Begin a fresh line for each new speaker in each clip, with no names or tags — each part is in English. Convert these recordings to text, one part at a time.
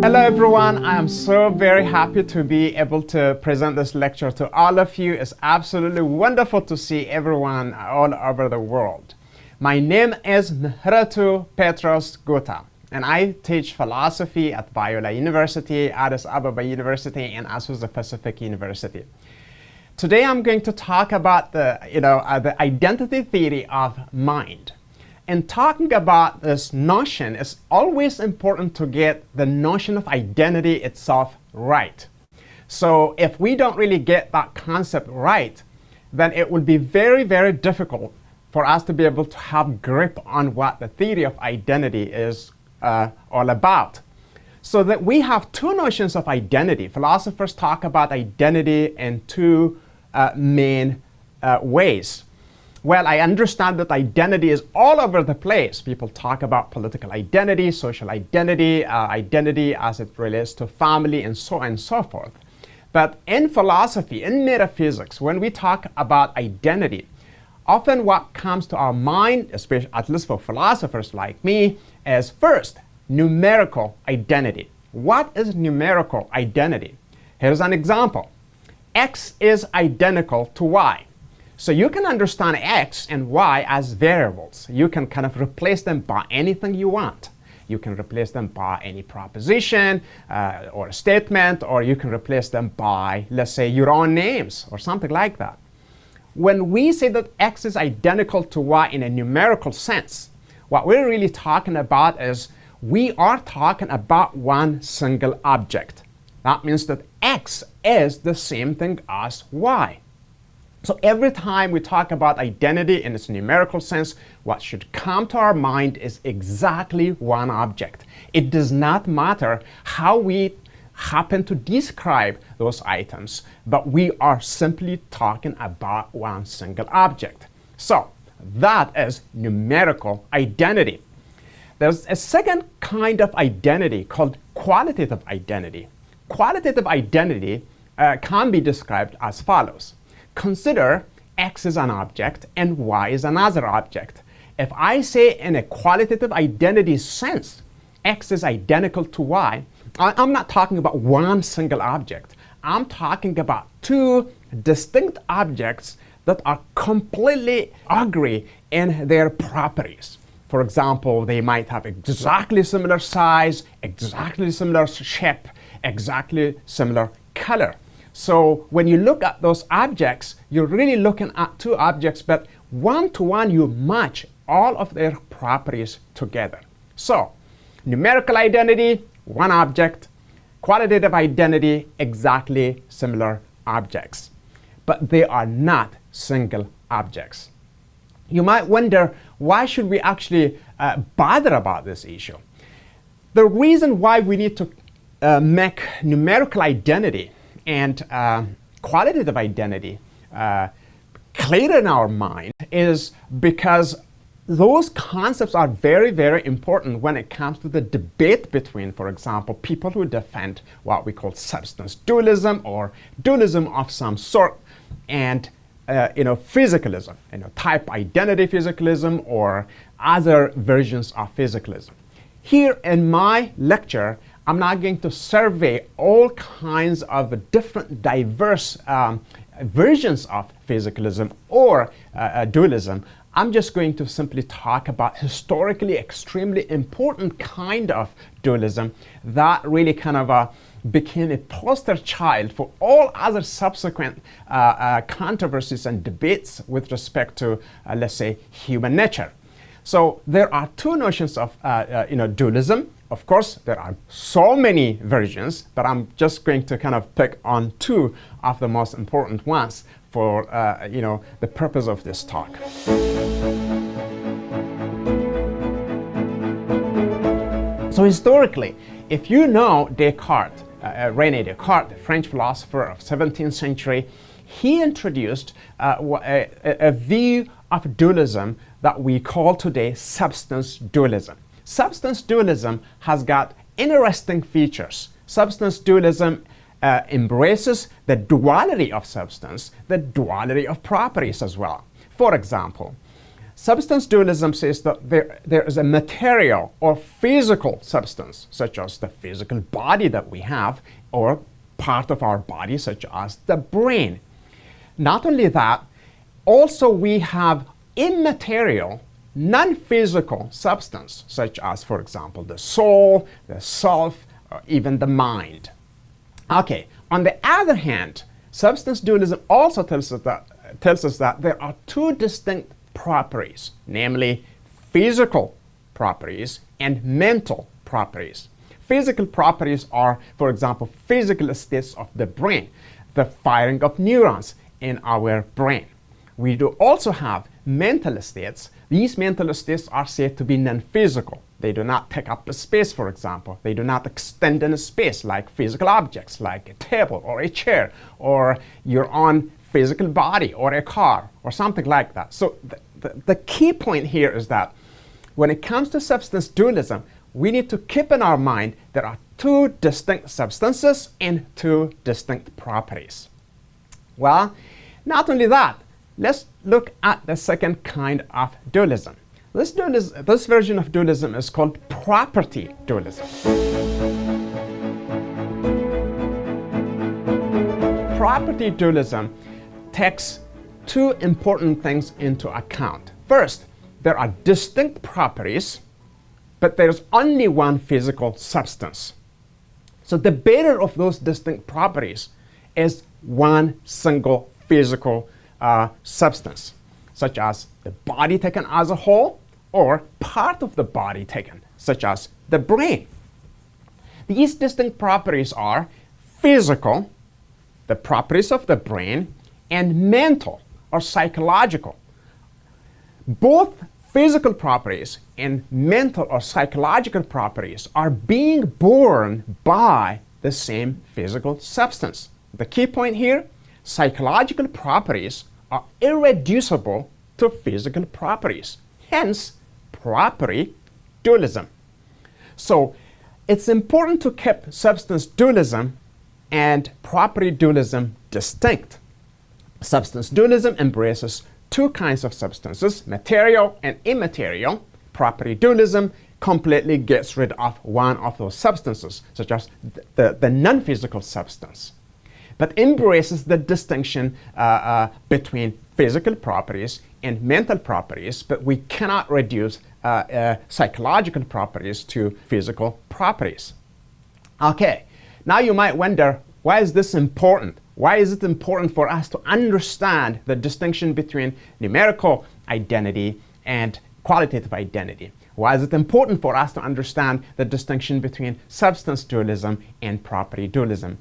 Hello everyone, I am so very happy to be able to present this lecture to all of you. It's absolutely wonderful to see everyone all over the world. My name is Mihretu Guta, and I teach philosophy at Biola University, Addis Ababa University, and also the Pacific University. Today I'm going to talk about the identity theory of mind. In talking about this notion, it's always important to get the notion of identity itself right. So if we don't really get that concept right, then it will be very, very difficult for us to be able to have grip on what the theory of identity is all about. So that we have two notions of identity. Philosophers talk about identity in two main ways. Well, I understand that identity is all over the place. People talk about political identity, social identity, identity as it relates to family, and so on and so forth. But in philosophy, in metaphysics, when we talk about identity, often what comes to our mind, especially at least for philosophers like me, is first, numerical identity. What is numerical identity? Here's an example. X is identical to Y. So you can understand X and Y as variables. You can kind of replace them by anything you want. You can replace them by any proposition or a statement, or you can replace them by, let's say, your own names or something like that. When we say that X is identical to Y in a numerical sense, what we're really talking about is we are talking about one single object. That means that X is the same thing as Y. So every time we talk about identity in its numerical sense, what should come to our mind is exactly one object. It does not matter how we happen to describe those items, but we are simply talking about one single object. So that is numerical identity. There's a second kind of identity called qualitative identity. Qualitative identity can be described as follows. Consider X is an object and Y is another object. If I say in a qualitative identity sense, X is identical to Y, I'm not talking about one single object. I'm talking about two distinct objects that are completely agree in their properties. For example, they might have exactly similar size, exactly similar shape, exactly similar color. So when you look at those objects, you're really looking at two objects, but one-to-one you match all of their properties together. So numerical identity, one object. Qualitative identity, exactly similar objects. But they are not single objects. You might wonder, why should we actually bother about this issue? The reason why we need to make numerical identity and qualitative identity clear in our mind is because those concepts are very, very important when it comes to the debate between, for example, people who defend what we call substance dualism or dualism of some sort, and physicalism, type identity physicalism or other versions of physicalism. Here in my lecture, I'm not going to survey all kinds of different diverse versions of physicalism or dualism. I'm just going to simply talk about historically extremely important kind of dualism that really kind of became a poster child for all other subsequent controversies and debates with respect to, let's say, human nature. So there are two notions of dualism. Of course, there are so many versions, but I'm just going to kind of pick on two of the most important ones for the purpose of this talk. So historically, if you know Descartes, René Descartes, the French philosopher of 17th century, he introduced a view of dualism that we call today substance dualism. Substance dualism has got interesting features. Substance dualism embraces the duality of substance, the duality of properties as well. For example, Substance dualism says that there is a material or physical substance, such as the physical body that we have, or part of our body, such as the brain. Not only that, also we have immaterial, non-physical substance, such as, for example, the soul, the self, or even the mind. Okay, on the other hand, substance dualism also tells us that there are two distinct properties, namely physical properties and mental properties. Physical properties are, for example, physical states of the brain, the firing of neurons in our brain. We do also have mental states. These mental states are said to be non-physical. They do not take up the space, for example. They do not extend in space like physical objects, like a table or a chair, or your own physical body, or a car, or something like that. So the key point here is that when it comes to substance dualism, we need to keep in our mind there are two distinct substances and two distinct properties. Well, not only that, let's look at the second kind of dualism. This version of dualism is called property dualism. Property dualism takes two important things into account. First, there are distinct properties, but there's only one physical substance. So the bearer of those distinct properties is one single physical substance, such as the body taken as a whole, or part of the body taken, such as the brain. These distinct properties are physical, the properties of the brain, and mental or psychological. Both physical properties and mental or psychological properties are being born by the same physical substance. The key point here, psychological properties are irreducible to physical properties, hence property dualism. So it's important to keep substance dualism and property dualism distinct. Substance dualism embraces two kinds of substances, material and immaterial. Property dualism completely gets rid of one of those substances, such as the non-physical substance, but embraces the distinction between physical properties and mental properties, but we cannot reduce psychological properties to physical properties. Okay, now you might wonder, why is this important? Why is it important for us to understand the distinction between numerical identity and qualitative identity? Why is it important for us to understand the distinction between substance dualism and property dualism?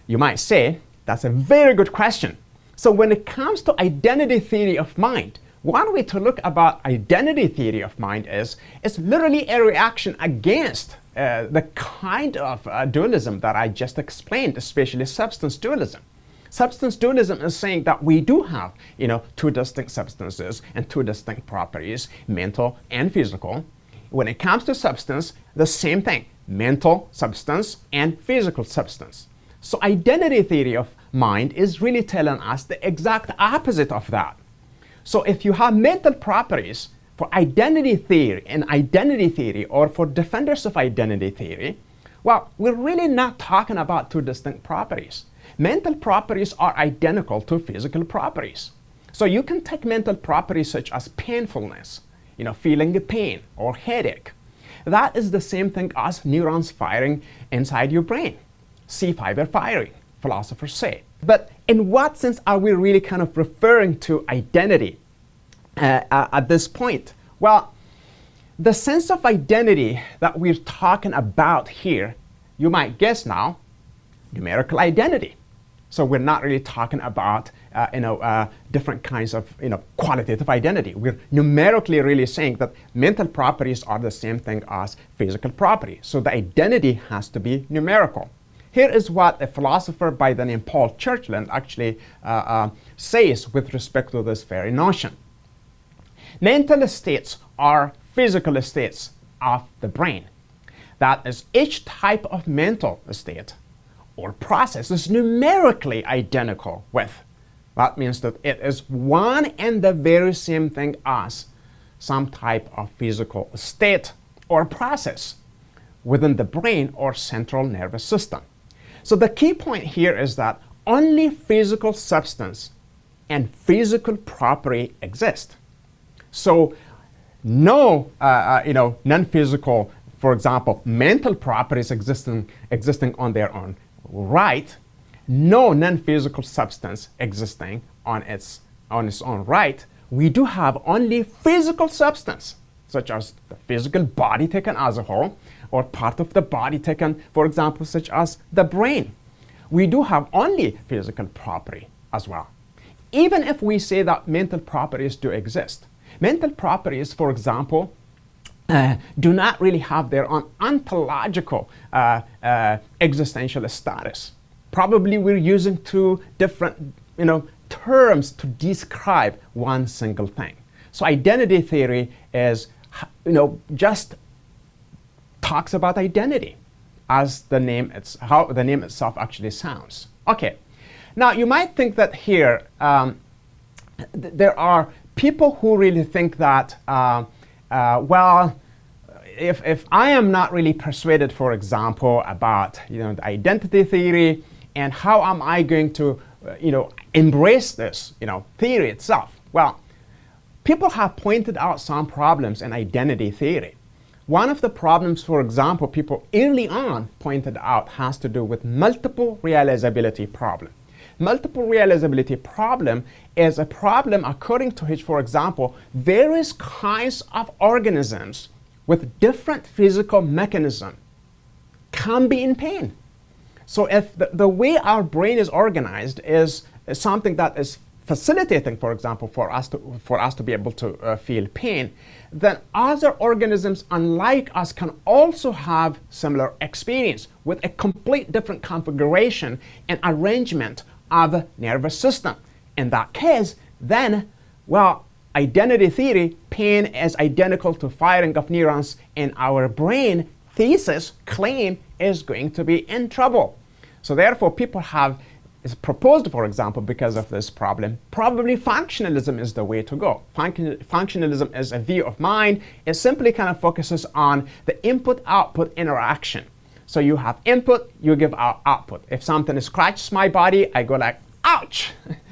You might say, that's a very good question. So when it comes to identity theory of mind, one way to look about identity theory of mind is it's literally a reaction against the kind of dualism that I just explained, especially substance dualism. Substance dualism is saying that we do have, two distinct substances and two distinct properties, mental and physical. When it comes to substance, the same thing, mental substance and physical substance. So identity theory of mind is really telling us the exact opposite of that. So if you have mental properties for identity theory or for defenders of identity theory, well, we're really not talking about two distinct properties. Mental properties are identical to physical properties. So you can take mental properties such as painfulness, feeling the pain, or headache. That is the same thing as neurons firing inside your brain. C-fiber firing, philosophers say. But in what sense are we really kind of referring to identity at this point? Well, the sense of identity that we're talking about here, you might guess now, numerical identity. So we're not really talking about different kinds of qualitative identity. We're numerically really saying that mental properties are the same thing as physical property. So the identity has to be numerical. Here is what a philosopher by the name Paul Churchland actually says with respect to this very notion. Mental states are physical states of the brain. That is, each type of mental state or process is numerically identical with. That means that it is one and the very same thing as some type of physical state or process within the brain or central nervous system. So the key point here is that only physical substance and physical property exist. So no, non-physical, for example, mental properties existing on their own right, no non-physical substance existing on its own right. We do have only physical substance, such as the physical body taken as a whole, or part of the body taken, for example, such as the brain. We do have only physical property as well. Even if we say that mental properties do exist, mental properties, for example, do not really have their own ontological existential status. Probably we're using two different, terms to describe one single thing. So identity theory is, just talks about identity as how the name itself actually sounds. Okay, now you might think that here there are people who really think that, well, if I am not really persuaded, for example, about the identity theory, and how am I going to embrace this theory itself? Well, people have pointed out some problems in identity theory. One of the problems, for example, people early on pointed out has to do with multiple realizability problem. Multiple realizability problem is a problem according to which, for example, various kinds of organisms with different physical mechanism can be in pain. So if the way our brain is organized is something that is facilitating, for example, for us to be able to feel pain, then other organisms unlike us can also have similar experience with a complete different configuration and arrangement of the nervous system. In that case, then, well, identity theory, pain is identical to firing of neurons in our brain thesis claim is going to be in trouble. So therefore, people have proposed, for example, because of this problem, probably functionalism is the way to go. Functionalism is a view of mind. It simply kind of focuses on the input-output interaction. So you have input, you give out output. If something scratches my body, I go like, ouch!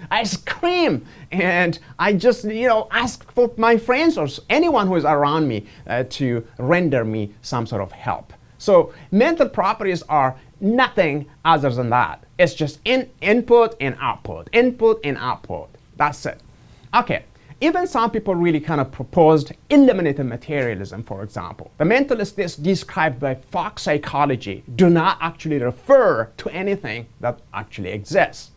I scream, and I just, ask for my friends or anyone who is around me to render me some sort of help. So mental properties are nothing other than that. It's just input and output, input and output. That's it. Okay. Even some people really kind of proposed eliminative materialism, for example. The mental states described by Fox psychology do not actually refer to anything that actually exists.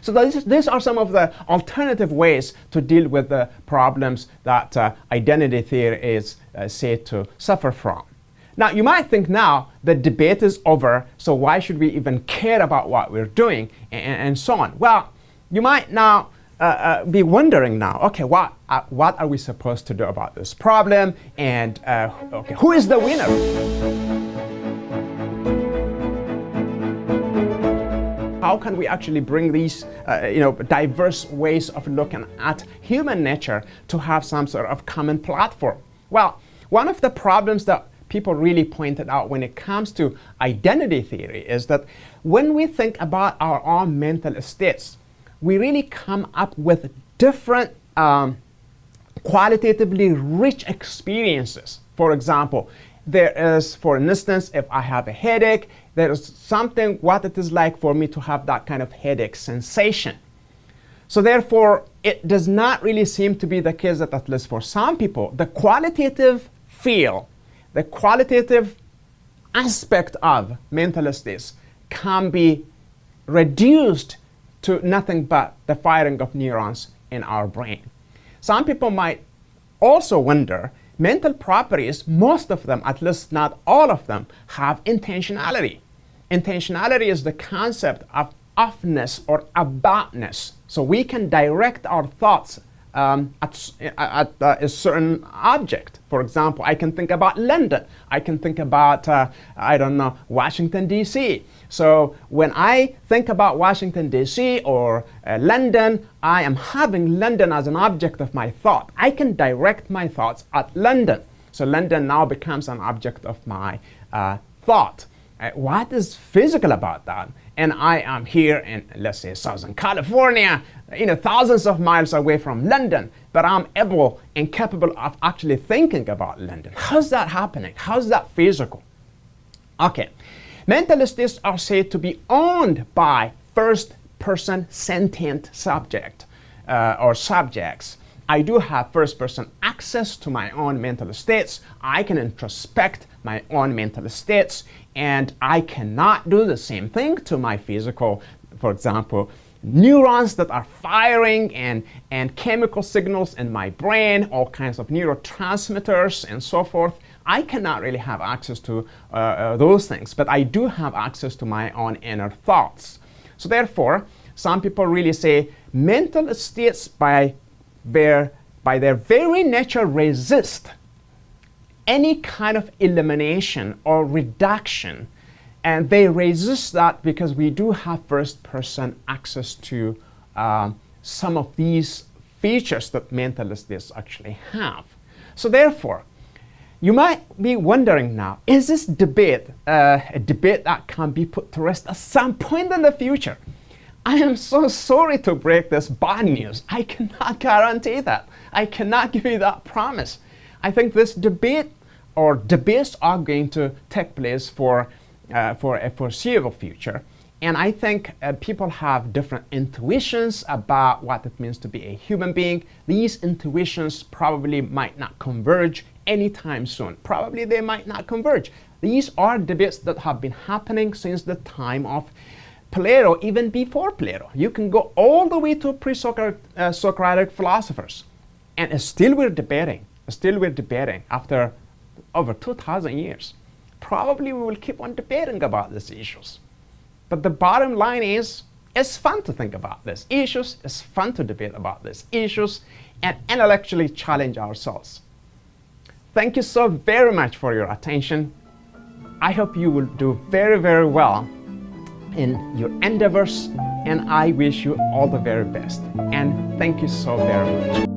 So these are some of the alternative ways to deal with the problems that identity theory is said to suffer from. Now, you might think now the debate is over, so why should we even care about what we're doing, and so on. Well, you might now be wondering now, okay, what are we supposed to do about this problem, and okay, who is the winner? How can we actually bring these diverse ways of looking at human nature to have some sort of common platform? Well, one of the problems that people really pointed out when it comes to identity theory is that when we think about our own mental states, we really come up with different qualitatively rich experiences. For example, there is, for instance, if I have a headache, there is something what it is like for me to have that kind of headache sensation. So therefore, it does not really seem to be the case that, at least for some people, the qualitative feel, the qualitative aspect of mental states can be reduced to nothing but the firing of neurons in our brain. Some people might also wonder, mental properties, most of them, at least not all of them, have intentionality. Intentionality is the concept of offness or aboutness. So we can direct our thoughts at a certain object. For example, I can think about London. I can think about, I don't know, Washington, D.C. So when I think about Washington, D.C. or London, I am having London as an object of my thought. I can direct my thoughts at London. So London now becomes an object of my thought. What is physical about that? And I am here in, let's say, Southern California, thousands of miles away from London, but I'm able and capable of actually thinking about London. How's that happening? How's that physical? Okay, mental states are said to be owned by first-person sentient subject or subjects. I do have first-person access to my own mental states. I can introspect my own mental states, and I cannot do the same thing to my physical, for example, neurons that are firing and chemical signals in my brain, all kinds of neurotransmitters and so forth. I cannot really have access to those things, but I do have access to my own inner thoughts. So therefore, some people really say mental states by their very nature resist any kind of elimination or reduction, and they resist that because we do have first-person access to some of these features that mental states actually have. So therefore, you might be wondering now, is this debate a debate that can be put to rest at some point in the future? I am so sorry to break this bad news. I cannot guarantee that. I cannot give you that promise. I think this debate or debates are going to take place for a foreseeable future. And I think people have different intuitions about what it means to be a human being. These intuitions probably might not converge anytime soon. Probably they might not converge. These are debates that have been happening since the time of Plato, even before Plato. You can go all the way to pre-Socratic philosophers. And still we're debating. Still we're debating after over 2,000 years. Probably we will keep on debating about these issues. But the bottom line is, it's fun to think about these issues, it's fun to debate about these issues, and intellectually challenge ourselves. Thank you so very much for your attention. I hope you will do very, very well in your endeavors, and I wish you all the very best. And thank you so very much.